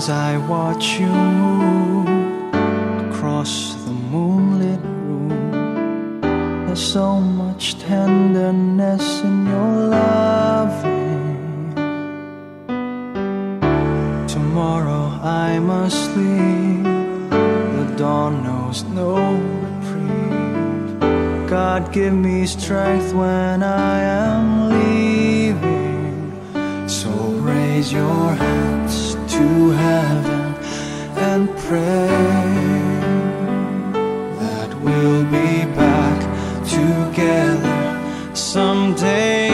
as I watch you move across the moonlit room. There's so much tenderness in your loving. Tomorrow I must leave. The dawn knows no reprieve. God, give me strength when I am leaving. So raise your hands to heaven and pray that we'll be back together someday.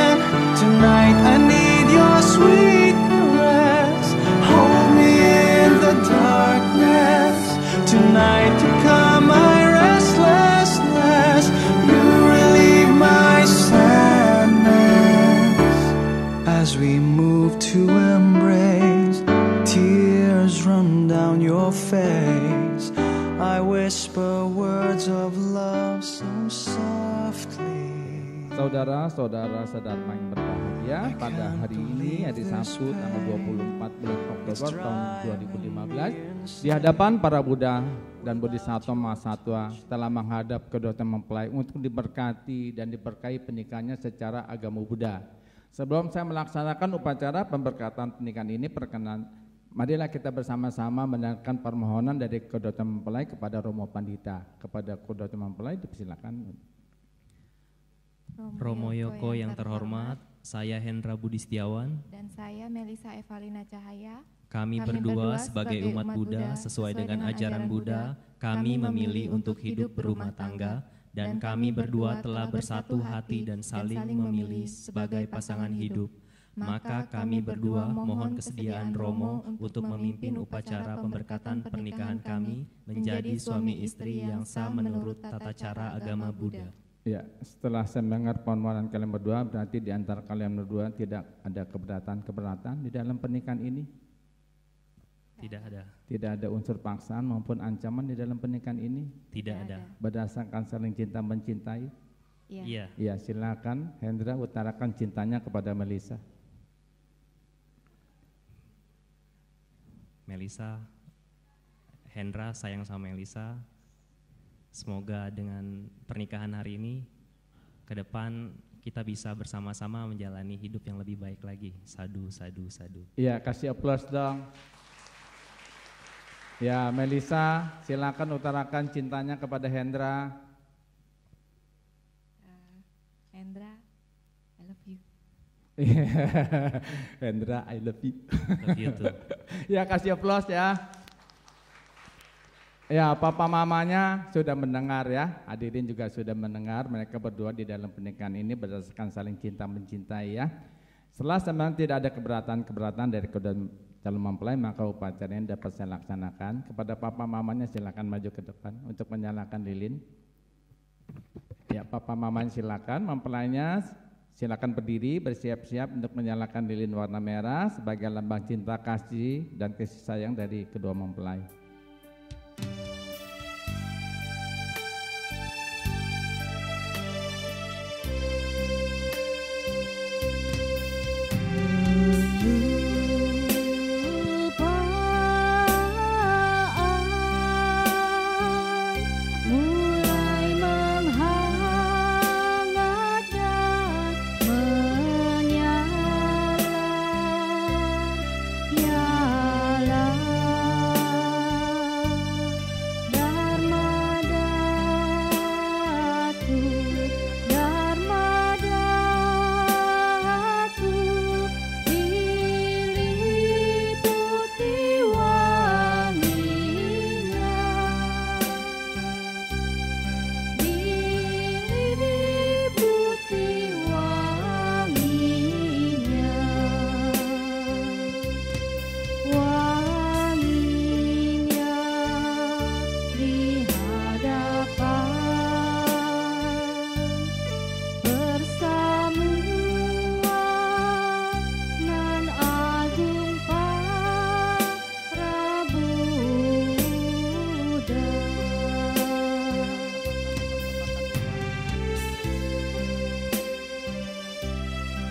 And tonight I need your sweet caress. Hold me in the darkness. Tonight to calm my restlessness. You relieve my sadness. As we move to embrace, tears run down your face. I whisper words of love so softly. Saudara-saudara sedherma yang berbahagia, pada hari ini, hari Sabtu tanggal 24 bulan Oktober tahun 2015, di hadapan para Buddha dan Bodhisattva Mahasatwa telah menghadap kedua mempelai untuk diberkati dan diberkahi pernikahannya secara agama Buddha. Sebelum saya melaksanakan upacara pemberkatan pernikahan ini, marilah kita bersama-sama mendengarkan permohonan dari kedua mempelai kepada Romo Pandita. Kepada kedua mempelai dipersilakan. Romo Yoko yang terhormat, saya Hendra Budi Setiawan dan saya Melisa Evalina Cahaya. Kami berdua sebagai umat Buddha sesuai dengan ajaran Buddha, kami memilih untuk hidup berumah tangga dan kami berdua telah bersatu hati dan saling memilih sebagai pasangan hidup. Maka kami berdua mohon kesediaan Romo untuk memimpin upacara pemberkatan pernikahan kami menjadi suami istri yang sah menurut tata cara agama Buddha. Ya, setelah saya mendengar permohonan kalian berdua, berarti di antara kalian berdua tidak ada keberatan di dalam pernikahan ini? Tidak ada. Tidak ada unsur paksaan maupun ancaman di dalam pernikahan ini? Tidak ada. Berdasarkan saling cinta mencintai? Iya. Iya, silakan Hendra utarakan cintanya kepada Melisa. Melisa, Hendra sayang sama Melisa. Semoga dengan pernikahan hari ini, ke depan kita bisa bersama-sama menjalani hidup yang lebih baik lagi. Sadu, sadu, sadu. Iya, kasih aplaus dong. Ya, Melisa, silakan utarakan cintanya kepada Hendra. Hendra, I love you. Hendra, I love you. Love you too. Ya, kasih aplaus ya. Ya, papa mamanya sudah mendengar ya, hadirin juga sudah mendengar, mereka berdua di dalam pernikahan ini berdasarkan saling cinta mencintai ya. Setelah sebenarnya tidak ada keberatan dari kedua calon mempelai, maka upacara ini dapat saya laksanakan. Kepada papa mamanya silakan maju ke depan untuk menyalakan lilin. Ya, papa mamanya silakan, mempelainya silakan berdiri bersiap-siap untuk menyalakan lilin warna merah sebagai lambang cinta kasih dan kasih sayang dari kedua mempelai.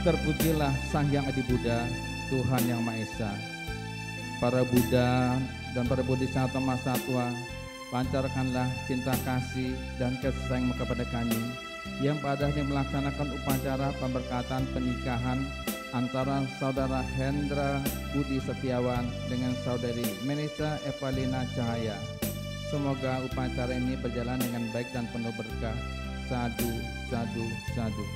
Terpujilah Sang Hyang Adi Buddha, Tuhan Yang Maha Esa, para Buddha dan para Bodhisattva Mahasatwa, pancarkanlah cinta kasih dan kasih sayang kepada kami yang pada hari melaksanakan upacara pemberkatan pernikahan antara saudara Hendra Budi Setiawan dengan saudari Melisa Evalina Cahaya. Semoga upacara ini berjalan dengan baik dan penuh berkah. Sadu, sadu, sadu.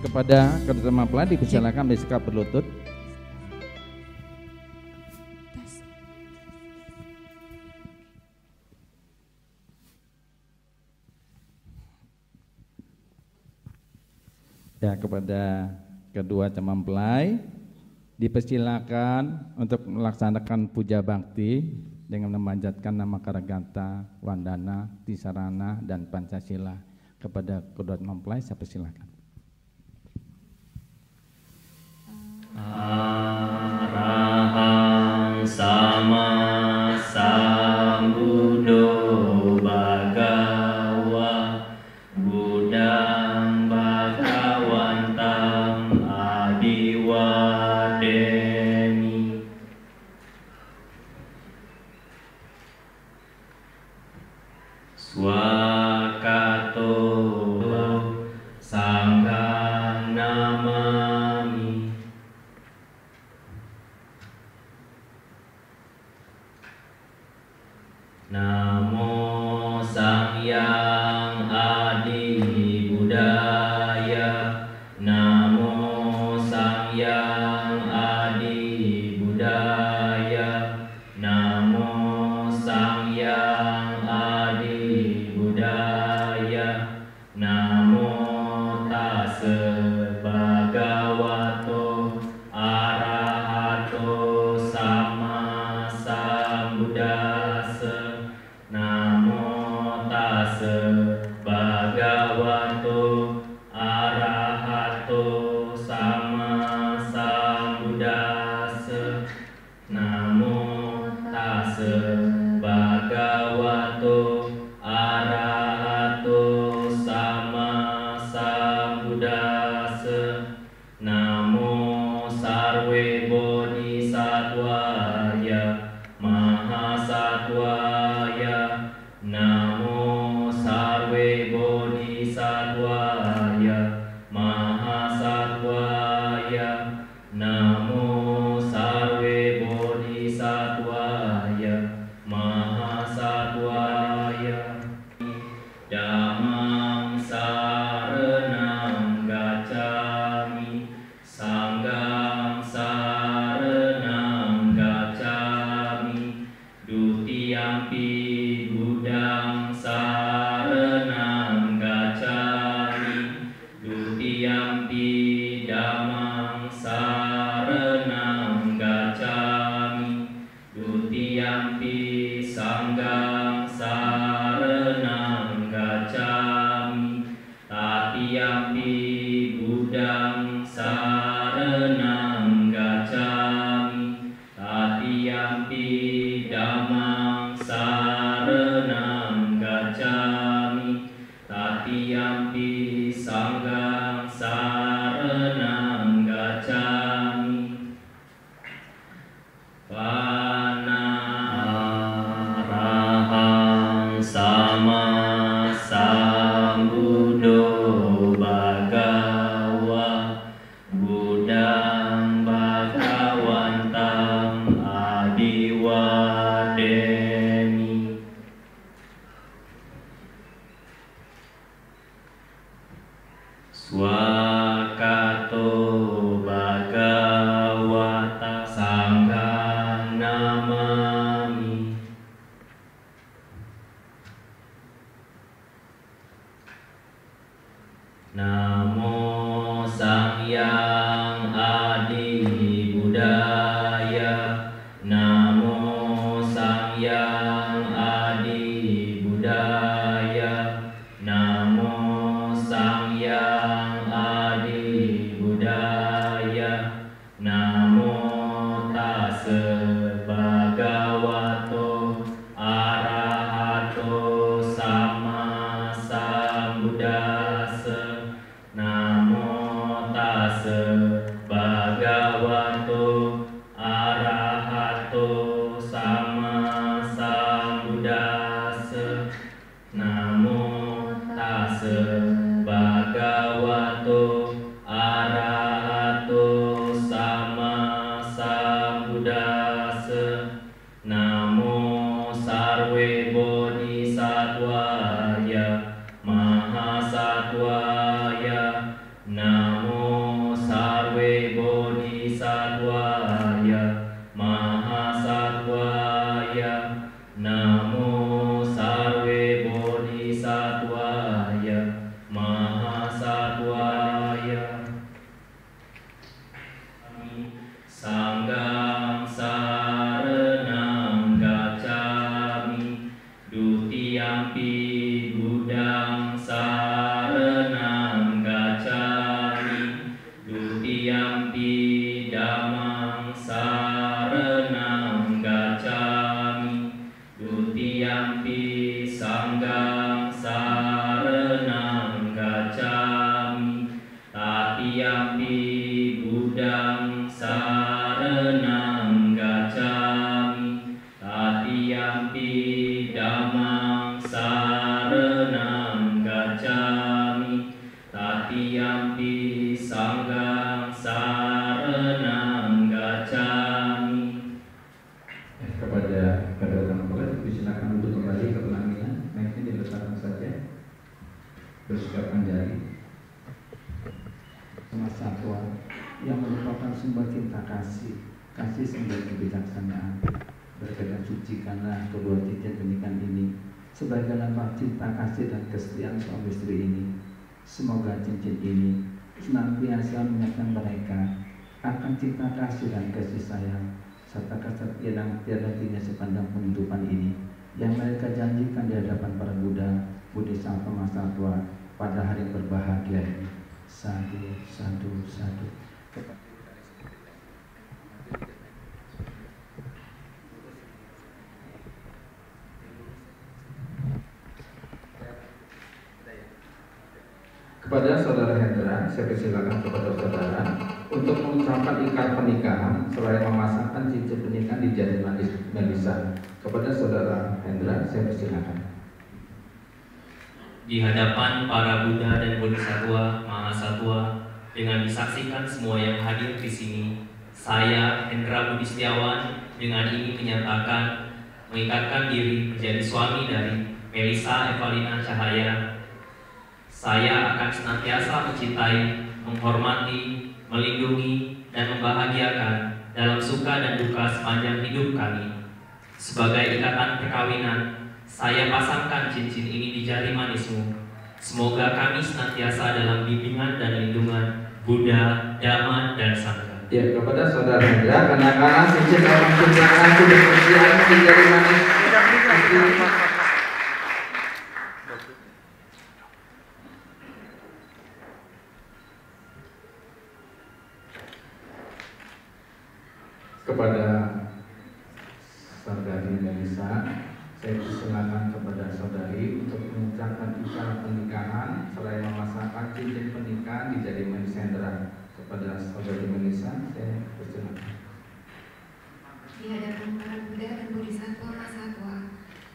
Kepada kedua mempelai dipersilakan bersikap berlutut. Ya, kepada kedua mempelai dipersilakan untuk melaksanakan puja bakti dengan memanjatkan nama Karagata, Wandana, Tisarana, dan Pancasila. Kepada kedua mempelai saya persilakan. Arahang sama sambuddho bhagava buddhang bhagavantam abhiwademi. Swakato sanghang namami. Namo Sangyang Adi Buddhaya. Namo Sangyang Adi Buddhaya. Namo Sangyang Adi Buddhaya. Namo Tassa Bhagavato Arahato Sama Sambuddhassa. Namo Tassa Bhagavato Arahato Sama Sambuddhassa. Namo Tassa Bhagavato Arahato Sama Sambuddhassa. Namo Sarve Bodhisattvaya Mahasattvaya. Namo Sarve Bodhisattvaya Mahasattvaya. Namo Sarve Bodhisattvaya Mahasattvaya. Dhammang saranam gacchami. Sanghang saranam gacchami. Dutiyampi buddhang saranam gacchami. Dutiyampi dhammang saranam Adi Budaya. Namo Sangyang Adi Budaya. Namo Sangyang Adi Budaya. Namo Tassa Bhagavato Arahato Sama Sambuddhassa. Namo Tassa Bhagavato Arahato Sama Sambuddhassa. Namo Tassa Bhagavato Arahato Sama Sambuddhassa. Namo Sarve Bodhisattvaya Mahasattvaya. Namo Sarve Bodhisattvaya Mahasattvaya. Namo Sarve Bodhisattvaya Mahasattvaya. Sangham saranam gacchami. Dutiyampi buddhang saranam gacchami. Dutiyampi dhammang saranam gacchami. Dutiyampi sangham saranam gacchami. Tatiyampi buddhang saranam gacchami. Tatiyampi dhammang saranam gacchami. Tatiyampi sangham saranam gacchami. Kepada kedatangan Bapak, disilakan untuk kembali ke pelaminan. Mic-nya diletakkan saja. Bersikapkan jari. Sama satwa yang merupakan sumber cinta kasih sumber kebijaksanaan. Berkenan sucikanlah kedua cincin pernikahan ini sebagai lambang cinta kasih dan kesetiaan suami istri ini. Semoga cincin ini senantiasa mengingatkan mereka akan cinta kasih dan kasih sayang serta kesetiaan yang tiada hentinya sepanjang kehidupan ini yang mereka janjikan di hadapan para Buddha, Bodhisattva, Mahasatwa pada hari yang berbahagia ini. Sadu, sadu, sadu. Kepada Saudara Hendra, saya persilakan kepada saudara untuk mengucapkan ikrar pernikahan selain memasangkan cincin pernikahan di jari manis Melisa. Kepada Saudara Hendra, saya persilakan. Di hadapan para Buddha dan Bodhisattva Mahasatwa, dengan disaksikan semua yang hadir di sini, saya Hendra Budi Setiawan dengan ini menyatakan mengikatkan diri menjadi suami dari Melisa Evalina Cahaya. Saya akan senantiasa mencintai, menghormati, melindungi, dan membahagiakan dalam suka dan duka sepanjang hidup kami. Sebagai ikatan perkawinan, saya pasangkan cincin ini di jari manismu. Semoga kami senantiasa dalam bimbingan dan lindungan Buddha, Dhamma, dan Sangha. Ya, kepada Saudara Hendra, kenakan cincin dalam cintaan sudah persiapan di jari manis. Kepada Saudari Melisa, saya persilakan kepada saudari untuk mengucapkan ikrar pernikahan selain memasangkan cincin pernikahan di jari manis Hendra. Kepada Saudari Melisa, saya persilakan. Di hadapan para Buddha dan Bodhisattva Mahasatwa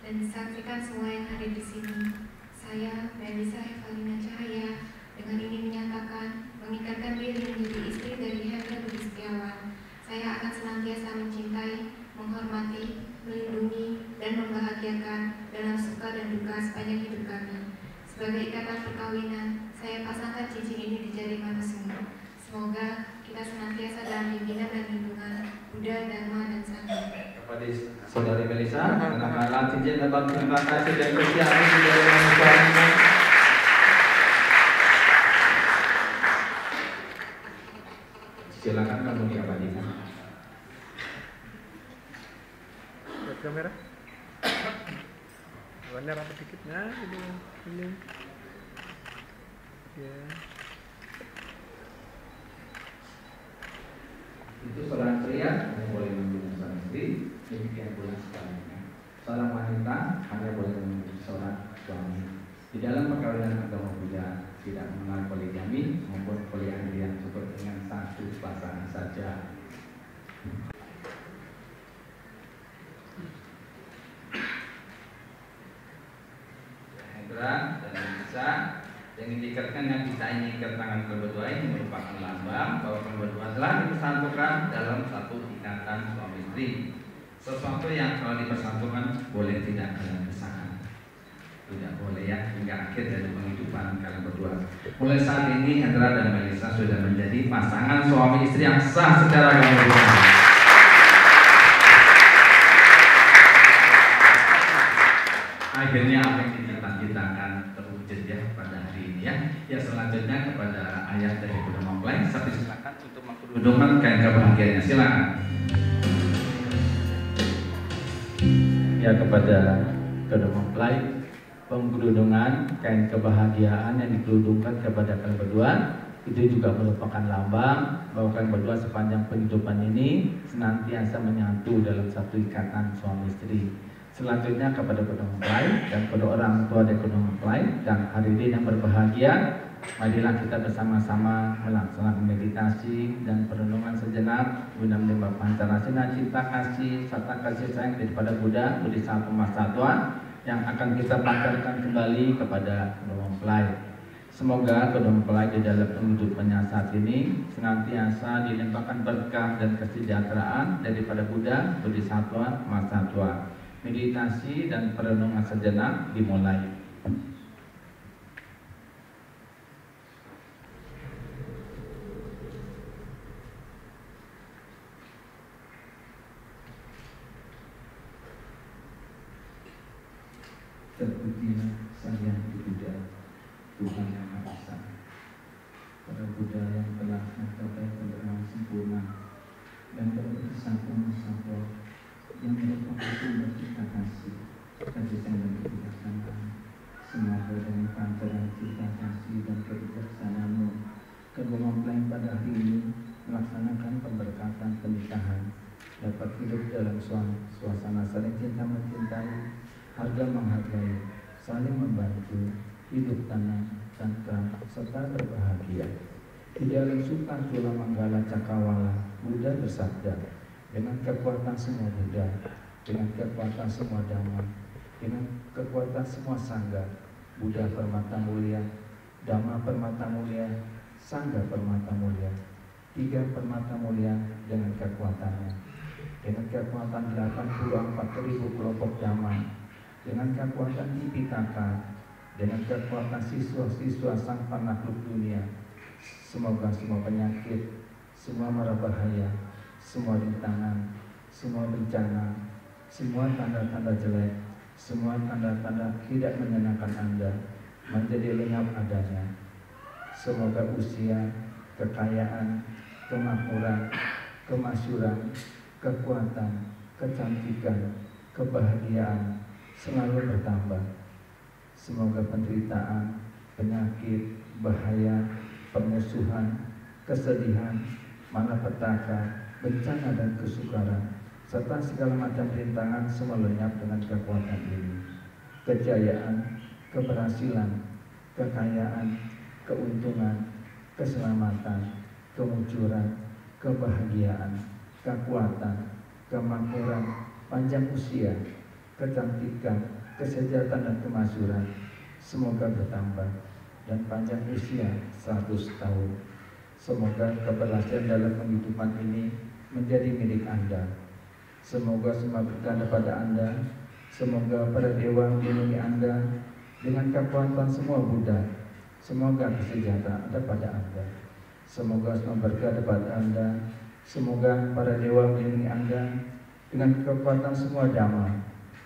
dan disaksikan semua yang hadir di sini, saya Melisa Evalina Cahaya dengan ini menyatakan mengikatkan diri menjadi istri dari Hendra Budi Setiawan. Saya akan senantiasa mencintai, menghormati, melindungi, dan membahagiakan dalam suka dan duka sepanjang hidup kami. Sebagai ikatan perkawinan, saya pasangkan cincin ini di jari manismu. Semoga kita senantiasa dalam bimbingan dan lindungan Buddha, Dhamma, dan Sangha. Kepada Saudari Melisa, kenakanlah cincin dalam cinta kasih dan kesetiaan di jari manis suamimu. Silakan kamu diabadikan. Lihat kamera. Warna rapat dikit. Nah, ini. Ya. Itu seorang pria hanya boleh memilih seorang istri, demikian pula sebaliknya. Seorang wanita hanya boleh memilih seorang suami. Di dalam perkawinan agama Buddha tidak mengenal poligami maupun poliandri yang cukup dengan satu pasangan saja. Hendra dan Anissa, yang diikatkan yang kita ini ikat tangan berdua ini merupakan lambang bahwa berdua telah dipersatukan dalam satu ikatan suami istri. Sesuatu yang kalau dipersatukan boleh tidak dalam desakan, tidak boleh ya hingga akhir dari penghidupan kalian berdua. Mulai saat ini Hendra dan Melisa sudah menjadi pasangan suami istri yang sah secara agama Buddha. Akhirnya apa yang dicita-citakan terwujud ya pada hari ini ya. Ya selanjutnya kepada ayah dari Buddha Mempelai, saya silakan untuk mengkerudungkan kain kebahagiaannya, silakan. Ya kepada Buddha Mempelai, pengkerudungan kain kebahagiaan yang dikerudungkan kepada kalian berdua itu juga merupakan lambang bahwa kalian berdua sepanjang penghidupan ini senantiasa menyatu dalam satu ikatan suami istri. Selanjutnya kepada Buddha Mempelai dan kepada orang tua dari Buddha Mempelai dan hadirin yang berbahagia, marilah kita bersama-sama melaksanakan meditasi dan perenungan sejenak guna menimba pancarasila cinta kasih serta kasih sayang daripada Buddha Bodhisattva Mahasatwa yang akan kita pancarkan kembali kepada Buddha Mempelai. Semoga Buddha Mempelai di dalam penghidupannya saat ini senantiasa dilimpahkan berkah dan kesejahteraan daripada Buddha Bodhisattva Mahasatwa. Meditasi dan perenungan sejenak dimulai. Terpujilah saya di Buddha, Tuhan yang Maha Esa, para Buddha yang telah mencapai kebenaran sempurna dan berbesar Mahasatwa yang merupakan sumber kita kasih sayang dan kebijaksanaan. Semoga dengan pancaran cinta kasih dan kebijaksanaanmu, Buddha Mempelai pada hari ini melaksanakan pemberkatan pernikahan, dapat hidup dalam suasana saling cinta mencintai, harga menghargai, saling membantu, hidup tenang, tentram, serta berbahagia. Di dalam Sutta Cula Manggala Cakrawala, Buddha bersabda, dengan kekuatan semua Buddha, dengan kekuatan semua Dhamma, dengan kekuatan semua Sangha, Buddha permata mulia, Dhamma permata mulia, Sangha permata mulia, tiga permata mulia dengan kekuatannya, dengan kekuatan 84.000 kelompok Dhamma, dengan kekuatan Tipitaka, dengan kekuatan siswa-siswa sang penakluk dunia. Semoga semua penyakit, semua mara bahaya, semua rintangan, semua bencana, semua tanda-tanda jelek, semua tanda-tanda tidak menyenangkan Anda menjadi lenyap adanya. Semoga usia, kekayaan, kemakmuran, kemasyuran, kekuatan, kecantikan, kebahagiaan selalu bertambah. Semoga penderitaan, penyakit, bahaya, permusuhan, kesedihan, malapetaka, bencana dan kesukaran serta segala macam rintangan semua lenyap dengan kekuatan ini. Kejayaan, keberhasilan, kekayaan, keuntungan, keselamatan, kemunculan, kebahagiaan, kekuatan, kemakmuran, panjang usia, kecantikan, kesejahteraan dan kemasyuran semoga bertambah dan panjang usia 100 tahun. Semoga keberhasilan dalam kehidupan ini menjadi milik Anda. Semoga semua berkah pada Anda. Semoga para dewa melindungi Anda dengan kekuatan semua Buddha. Semoga kesejahteraan ada pada Anda. Semoga semua berkah pada Anda. Semoga para dewa melindungi Anda dengan kekuatan semua Dhamma.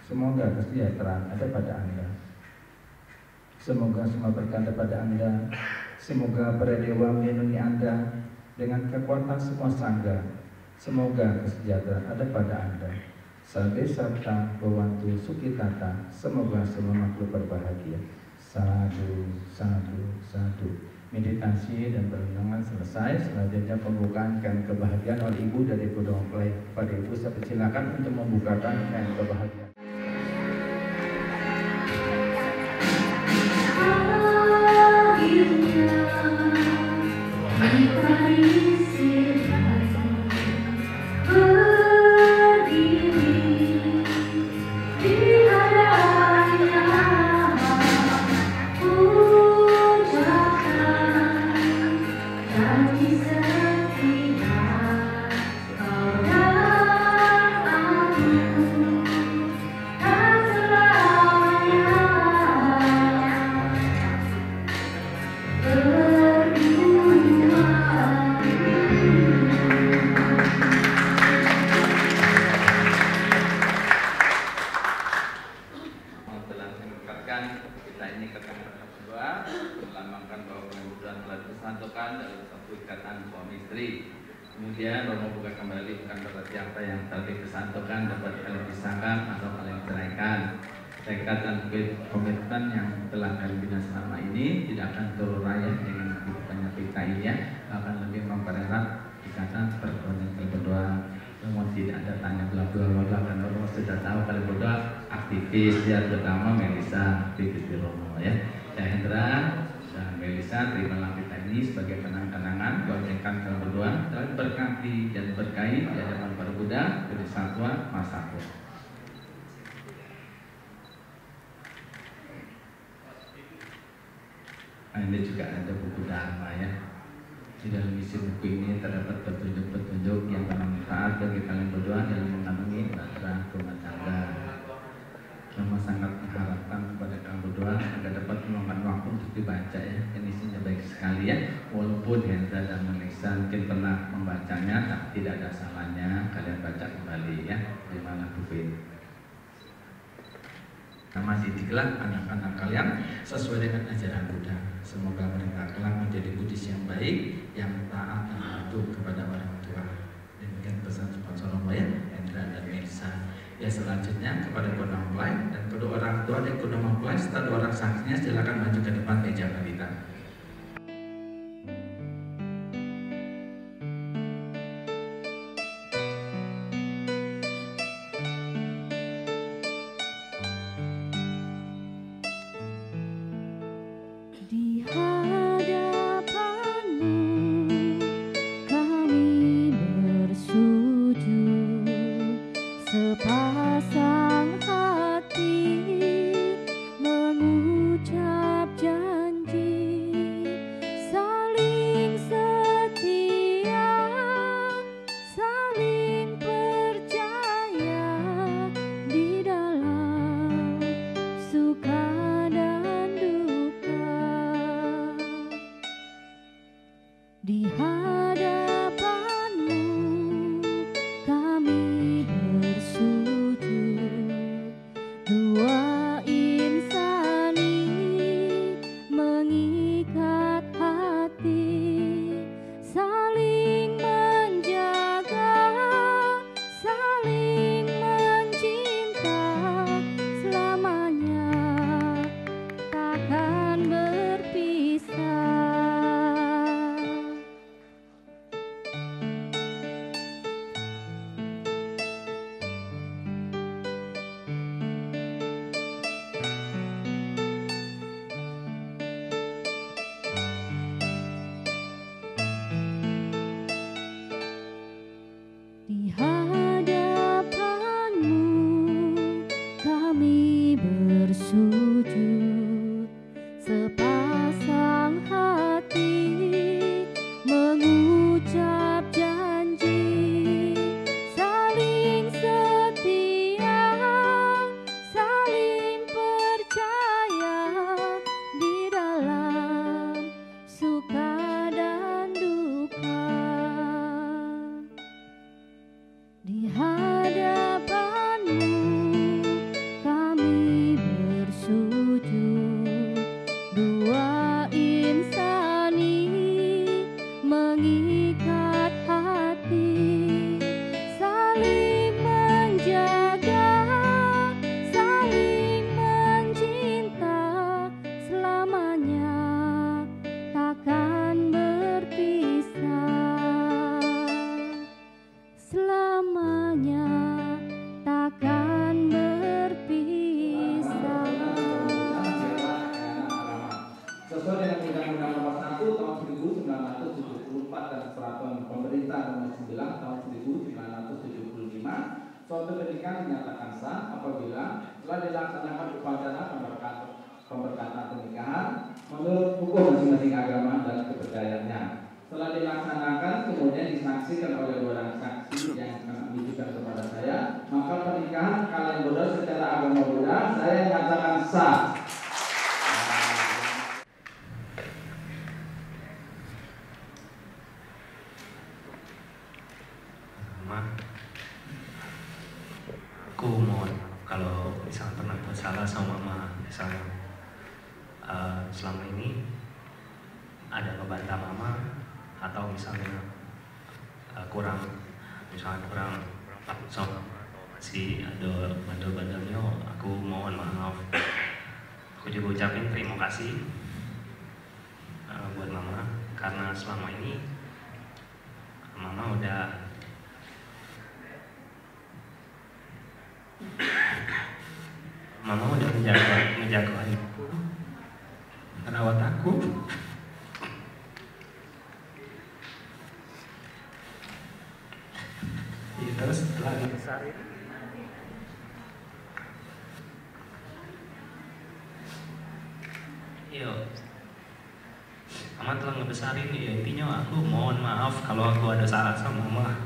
Semoga kesejahteraan ada pada Anda. Semoga semua berkah pada Anda. Semoga para dewa melindungi Anda dengan kekuatan semua sangga. Semoga kesejahteraan ada pada Anda. Sabe sarta Bawantu Sukitata, semoga semua makhluk berbahagia. Sadu, sadu, sadu. Meditasi dan perenungan selesai. Selanjutnya pembukaan kain kebahagiaan oleh Ibu dari Kudo Mempelai. Pada Ibu saya persilakan untuk membukakan kain kebahagiaan. Kemudian Romo buka kembali bukan berarti apa yang tadi disatukan dapat kalian pisahkan atau kalian ceraikan. Tekad dan komitmen yang telah kalian bina selama ini tidak akan terurai dengan kehidupannya kita ini ya, akan lebih mempererat ikatan pertemuan yang berdoa. Romo tidak ada tanya bla-bla kan Romo sudah tahu kalian berdoa aktivis ya, terutama Melisa aktivis di Romo ya. Hendra dan Melisa, terimalah kita ini sebagai kenang-kenangan buatkan kalian berdoa dan berkati dan berkahi di hadapan para Buddha, Bodhisattva, Masako. Ini juga ada buku Dharma ya. Di dalam isi buku ini terdapat petunjuk-petunjuk yang bermanfaat bagi kalian berdoa dalam mengalami bahtera rumah tangga. Romo sangat mengharapkan kepada kalian berdoa agar dapat meluangkan waktu untuk dibaca ya. Ini isinya baik sekali ya. Walaupun Hendra dan Melisa mungkin pernah membacanya, tapi tidak ada salahnya kalian baca kembali ya. Di mana buku ini? Masih dikelak anak-anak kalian sesuai dengan ajaran Buddha. Semoga mereka kelak menjadi Buddhis yang baik, yang taat dan patuh kepada orang tua. Demikian pesan sponsor Romo ya, Hendra dan Melisa. Ya selanjutnya kepada Kudo Mempelai dan kedua orang tua dari Kudo Mempelai serta dua orang saksinya silakan maju ke depan meja balita. selamanya takkan berpisah. Sesuai dengan Undang-Undang Nomor 1 Tahun 1974 dan Peraturan Pemerintah Nomor 9 Tahun 1975, suatu pernikahan dinyatakan sah apabila telah dilaksanakan upacara pemberkatan pernikahan menurut hukum masing-masing agama dan kepercayaannya. Setelah dilaksanakan kemudian disaksikan oleh dua orang saksi yang menunjukkan kepada saya, maka pernikahan kalian berdua secara agama Buddha saya nyatakan sah. Aku mohon kalau misalnya pernah buat salah sama mama, misalnya selama ini ada ngebantah mama atau misalnya kurang sama atau masih ada bandel-bandelnya, aku mohon maaf. Aku juga ucapin terima kasih buat mama karena selama ini mama udah menjaga adikku, merawat aku. Ya, terus setelah dibesarin, mama telah ngebesarin. Ya intinya aku mohon maaf kalau aku ada salah sama mama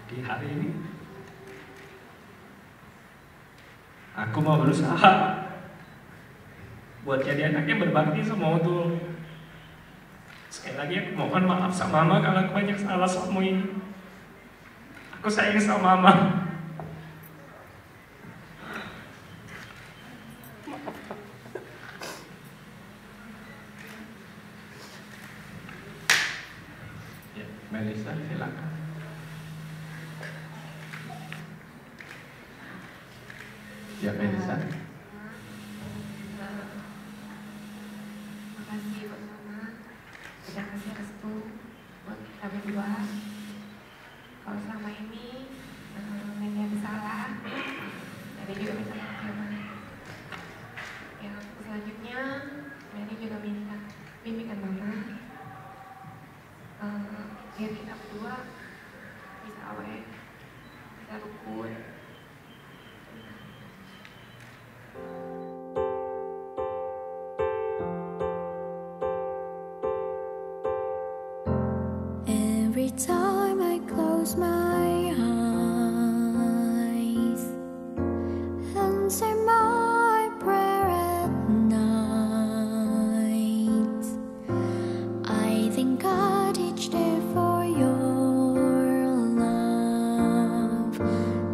di hari ini. Aku mau berusaha buat jadi anak yang berbakti sama Utul. Sekali lagi aku mohon maaf sama mama kalau aku banyak salah sama ini. Aku sayang sama mama. Ya, Melisa silakan. Ya, Melisa. Makasih buat mama, udah kasih restu buat kita berdua. Kalau selama ini Nenek bersalah, Nenek juga minta maaf ya Ma. Yang selanjutnya Nenek juga minta bimbingan mama, biar kita berdua bisa awet, bisa rukun. Every time I close my eyes and say my prayer at night, I thank God each day for your love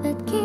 that keeps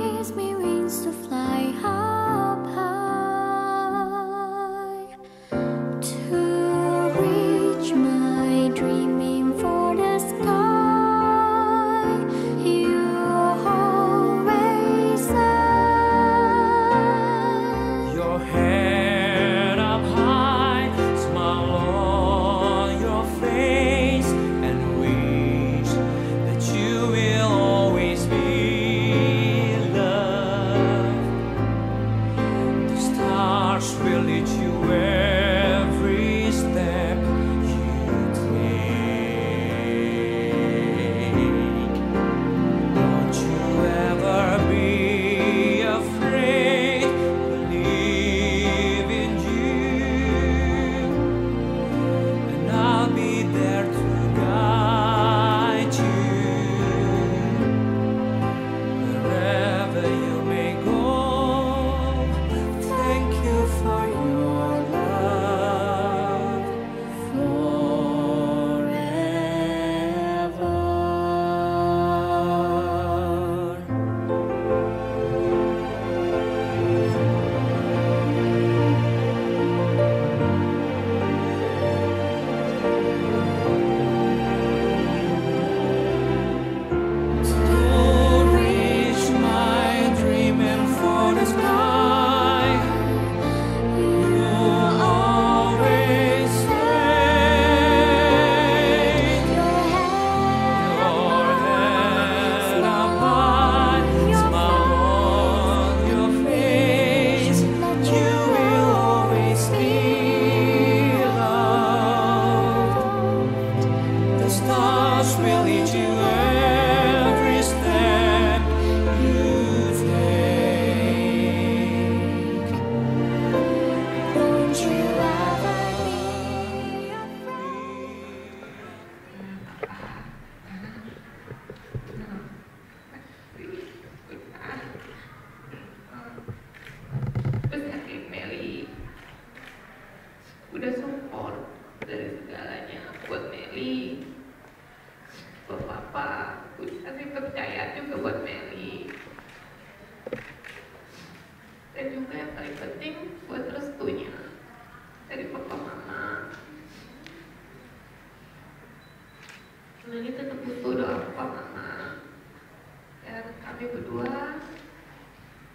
kami berdua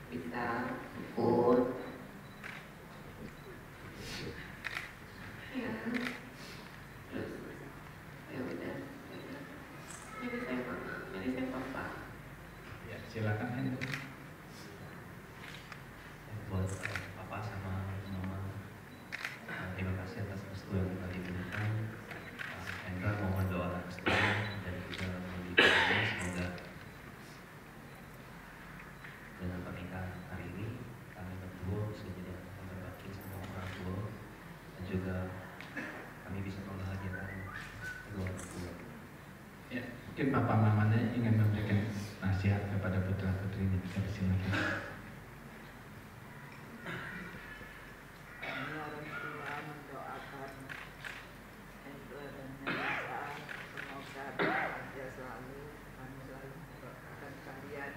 bisa ikut ya, terus ya udah jadi saya papa. Ya, silakan Hendro. Buat papa sama mama, terima kasih atas restu yang telah diberikan. Hendra mohon doa restu dan juga memberikan semoga dengan pernikahan hari ini kami berdua bisa jadi anak berbakti sama orang tua dan juga kami bisa membahagiakan kedua orang tua. Ya, mungkin papa mamanya ingin memberikan nasihat kepada putra putrinya, bisa disilakan. Orang tua mendoakan Hendra dan Melissa semoga bahagia selalu, kami selalu mendoakan kalian,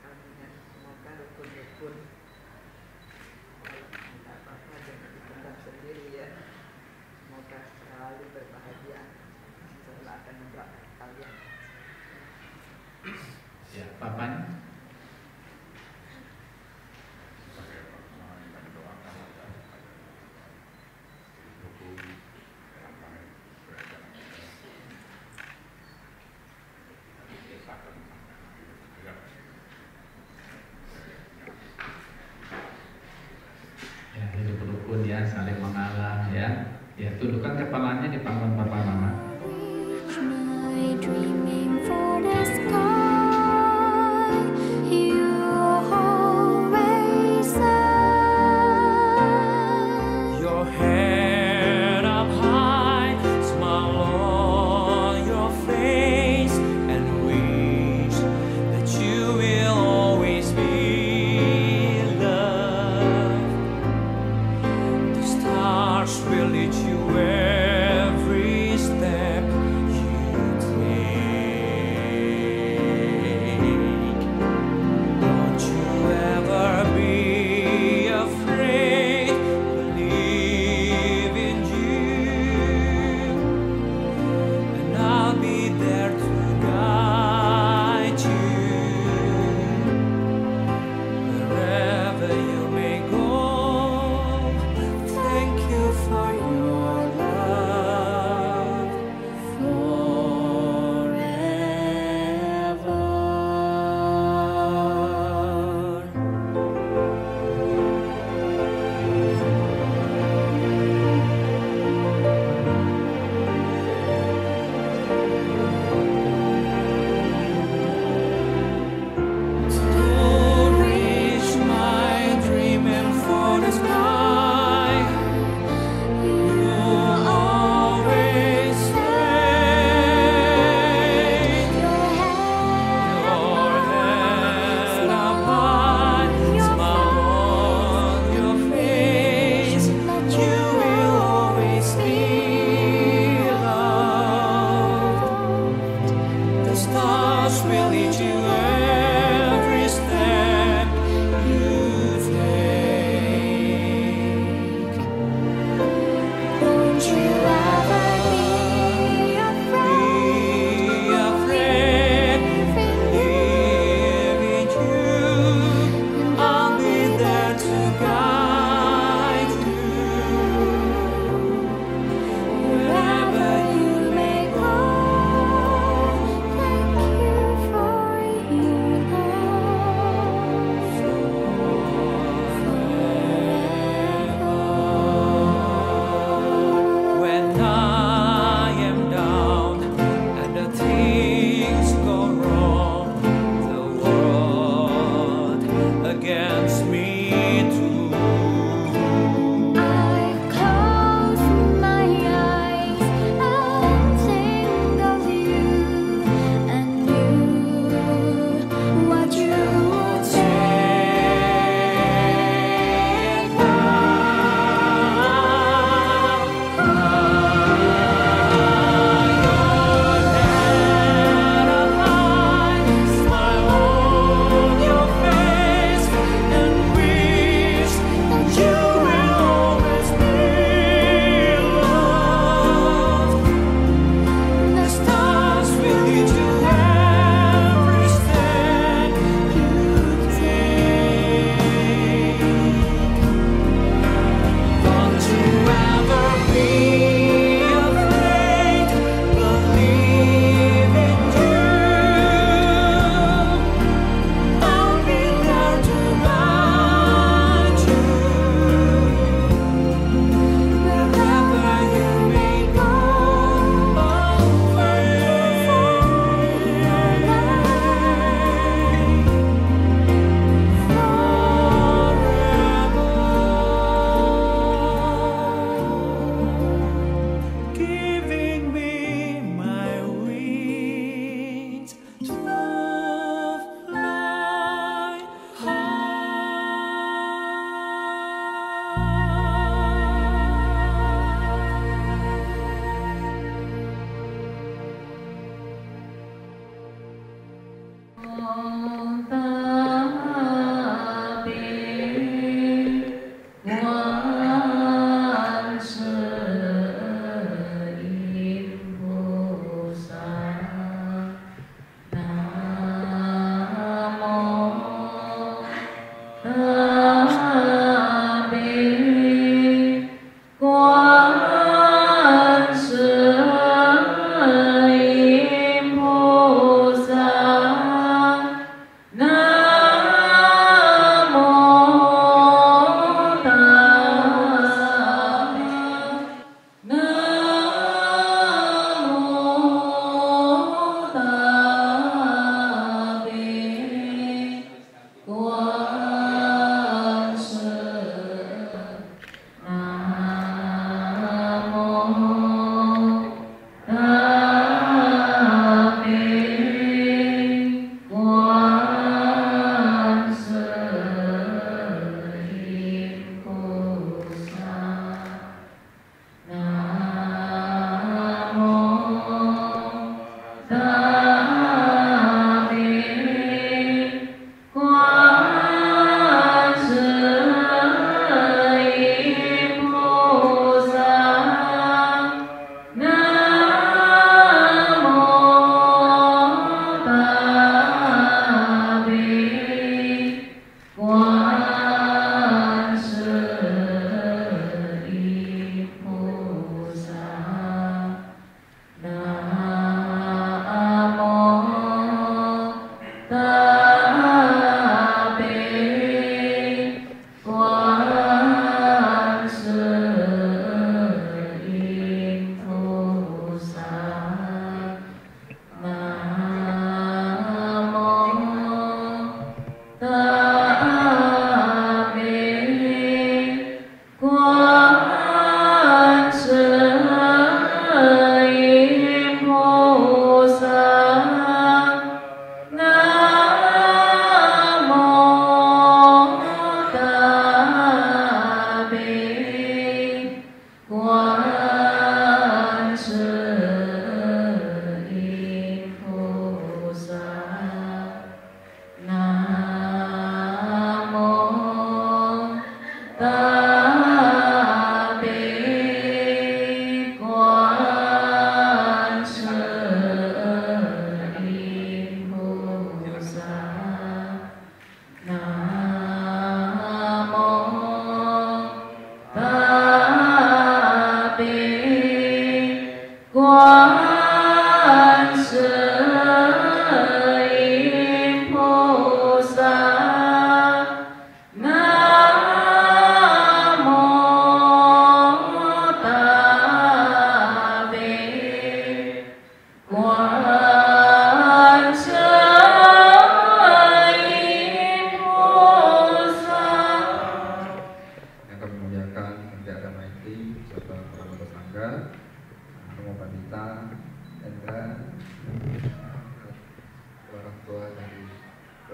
kami dan semoga rukun-rukun. Kalau tidak apa-apa jangan dipendam sendiri ya. Semoga selalu berbahagia. Selalu akan mendoakan kalian. Ya, papanya. Ya, hidup rukun ya, saling mengalah ya. Ya, tundukkan kepalanya di pangkuan papa mama. Reach my dreaming for the sky.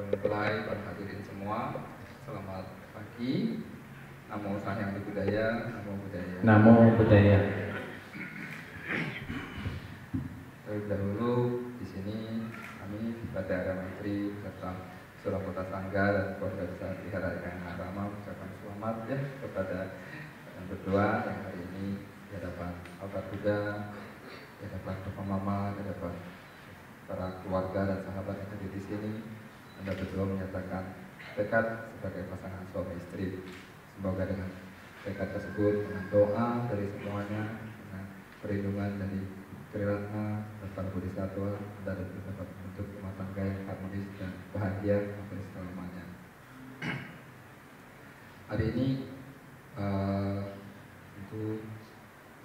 mempelai, para hadirin semua, selamat pagi. Namo Sang Hyang Budaya, Namo Buddhaya. Namo Buddhaya. Terlebih dahulu di sini kami Bada Maitri serta Surakarta Sangga dan keluarga besar Wihara Ekana Rama mengucapkan selamat ya kepada yang berdua yang hari ini di hadapan Altar Buddha, di hadapan Bapak Mama, di hadapan para keluarga dan sahabat yang hadir di sini. Anda berdua menyatakan tekad sebagai pasangan suami istri. Semoga dengan tekad tersebut, dengan doa dari semuanya, dengan perlindungan dari Triratna dan para bodhisattva, Anda dapat membentuk rumah tangga yang harmonis dan bahagia sampai selamanya. Hari ini itu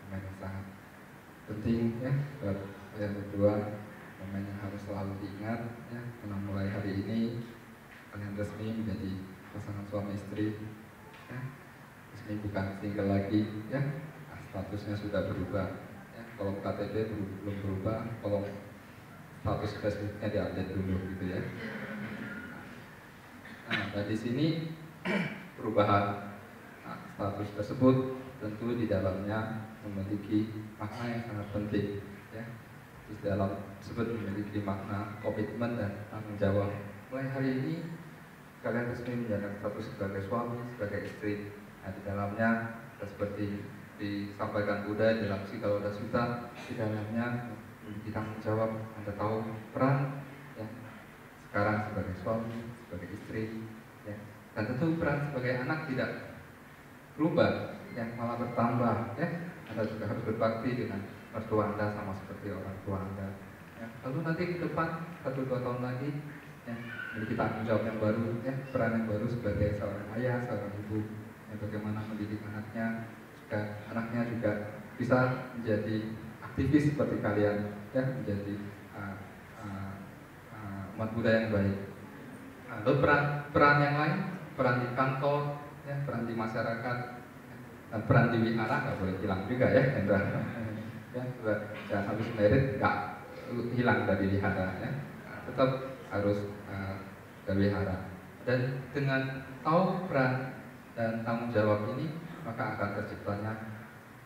momen yang sangat penting ya buat kalian berdua, momen yang harus selalu diingat ya, karena mulai hari ini kalian resmi menjadi pasangan suami istri ya. Resmi bukan single lagi ya, statusnya sudah berubah ya. Kalau KTP belum berubah, kalau status Facebooknya diupdate dulu gitu ya. Nah di sini perubahan status tersebut tentu di dalamnya memiliki makna yang sangat penting ya. Di dalam tersebut memiliki makna komitmen dan tanggung jawab. Mulai hari ini kalian resmi menjalankan status sebagai suami, sebagai istri. Nah di dalamnya seperti disampaikan Buddha dalam Sigaloda Sutta, di dalamnya memiliki tanggung jawab. Anda tahu peran ya, sekarang sebagai suami, sebagai istri ya. Dan tentu peran sebagai anak tidak berubah, yang malah bertambah ya. Anda juga harus berbakti dengan mertua Anda sama seperti orang tua Anda ya. Lalu nanti ke depan 1-2 tahun lagi ya, memiliki tanggung jawab yang baru ya, peran yang baru sebagai seorang ayah, seorang ibu ya, bagaimana mendidik anaknya, juga anaknya juga bisa menjadi aktivis seperti kalian ya, menjadi umat Buddha yang baik. Lalu peran yang lain, peran di kantor ya, peran di masyarakat, dan peran di wihara nggak boleh hilang juga ya, Hendra. Ya, jangan habis merit nggak hilang dari wihara ya, tetap harus ke wihara. Dan dengan tahu peran dan tanggung jawab ini, maka akan terciptanya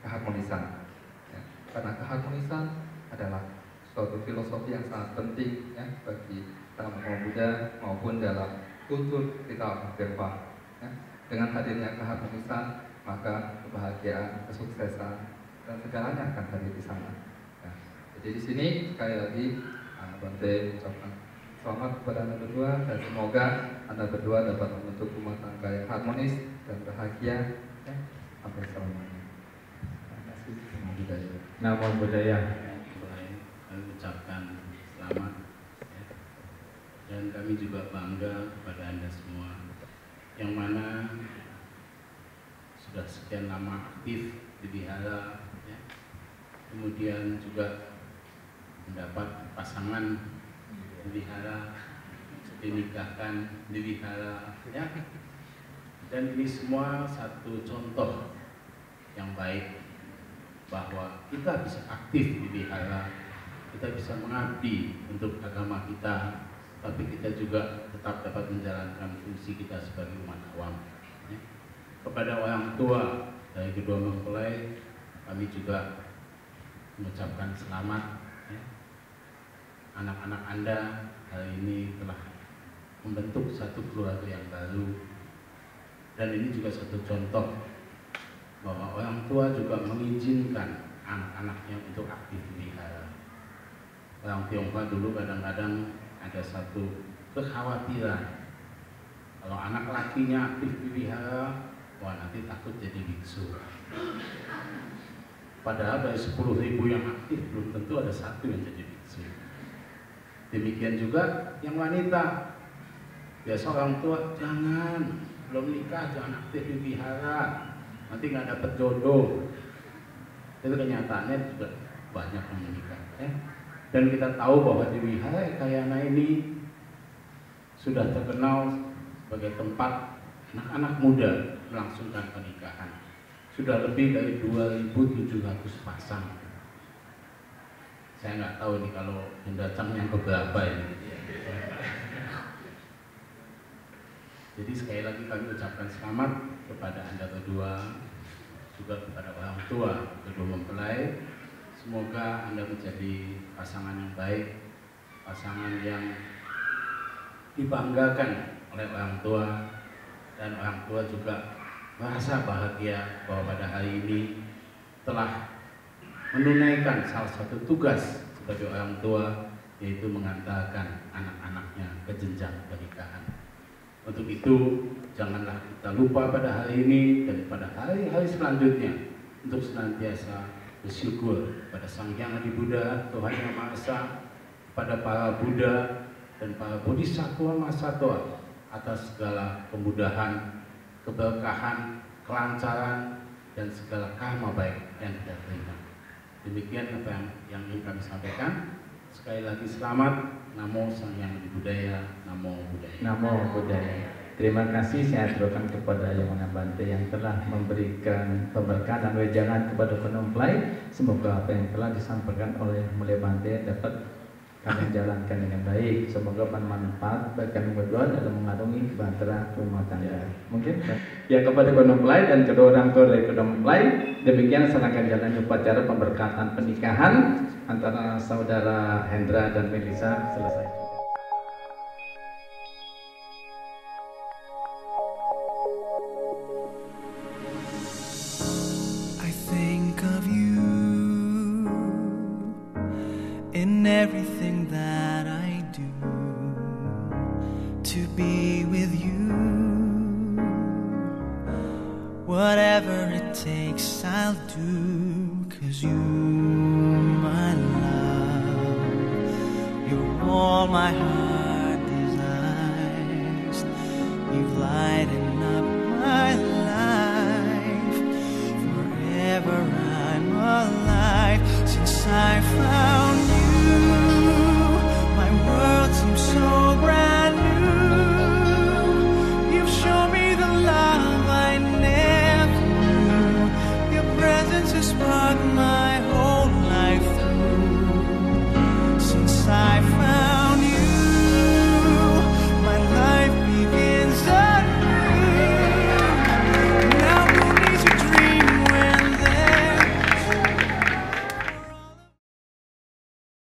keharmonisan ya. Karena keharmonisan adalah suatu filosofi yang sangat penting ya, bagi dalam agama Buddha maupun dalam kultur kita orang Tionghoa ya. Dengan hadirnya keharmonisan, maka kebahagiaan, kesuksesan dan segalanya akan hadir di sana ya. Jadi di sini sekali lagi Bante ucapkan selamat kepada Anda berdua, dan semoga Anda berdua dapat membentuk rumah tangga yang harmonis dan bahagia ya, sampai selamanya. Terima kasih. Namo Buddhaya. Namo Buddhaya. Kami ucapkan selamat ya. Dan kami juga bangga kepada Anda semua yang mana sudah sekian lama aktif di wihara ya. Kemudian juga mendapat pasangan di wihara, dinikahkan di wihara ya. Dan ini semua satu contoh yang baik bahwa kita bisa aktif di wihara, kita bisa mengabdi untuk agama kita, tapi kita juga tetap dapat menjalankan fungsi kita sebagai umat awam ya. Kepada orang tua dari kedua mempelai, kami juga mengucapkan selamat ya. Anak-anak Anda hari ini telah membentuk satu keluarga yang baru, dan ini juga satu contoh bahwa orang tua juga mengizinkan anak-anaknya untuk aktif di wihara. Orang Tionghoa dulu kadang-kadang ada satu kekhawatiran, kalau anak lakinya aktif di wihara, wah nanti takut jadi biksu. Padahal dari 10.000 yang aktif belum tentu ada satu yang jadi biksu. Demikian juga yang wanita, biasa orang tua jangan, belum nikah jangan aktif di wihara, nanti nggak dapat jodoh. Itu kenyataannya juga banyak yang menikah ya. Dan kita tahu bahwa di wihara Ekayana ini sudah terkenal sebagai tempat anak-anak muda melangsungkan pernikahan. Sudah lebih dari 2.700 pasang. Saya nggak tahu nih kalau Hendra Chang yang keberapa ini. Jadi sekali lagi kami ucapkan selamat kepada Anda berdua, juga kepada orang tua kedua mempelai. Semoga Anda menjadi pasangan yang baik, pasangan yang dibanggakan oleh orang tua, dan orang tua juga merasa bahagia bahwa pada hari ini telah menunaikan salah satu tugas sebagai orang tua, yaitu mengantarkan anak-anaknya ke jenjang pernikahan. Untuk itu, janganlah kita lupa pada hari ini dan pada hari-hari selanjutnya untuk senantiasa bersyukur pada Sang Hyang Adi Buddha, Tuhan Yang Maha Esa, pada para Buddha dan para Bodhisattva Mahasatwa atas segala kemudahan, keberkahan, kelancaran, dan segala karma baik yang kita terima. Demikian apa yang ingin kami sampaikan. Sekali lagi selamat. Namo Sang Hyang Adi Budaya, Namo Buddhaya. Namo Buddhaya. Terima kasih saya aturkan kepada Yang Mana Bante yang telah memberikan pemberkahan dan wejangan kepada penumpang. Semoga apa yang telah disampaikan oleh Mulia Bante dapat kami jalankan dengan baik. Semoga bermanfaat bagi kami berdua dalam mengarungi bahtera rumah tangga. Mungkin ya kepada penumpang dan kedua orang tua dari penumpang. Demikian serahkan jalan upacara pemberkatan pernikahan antara saudara Hendra dan Melisa selesai. I think of you in everything that I do, to be with you. Whatever it takes, I'll do, 'cause you, my love, you're all my heart desires. You've lightened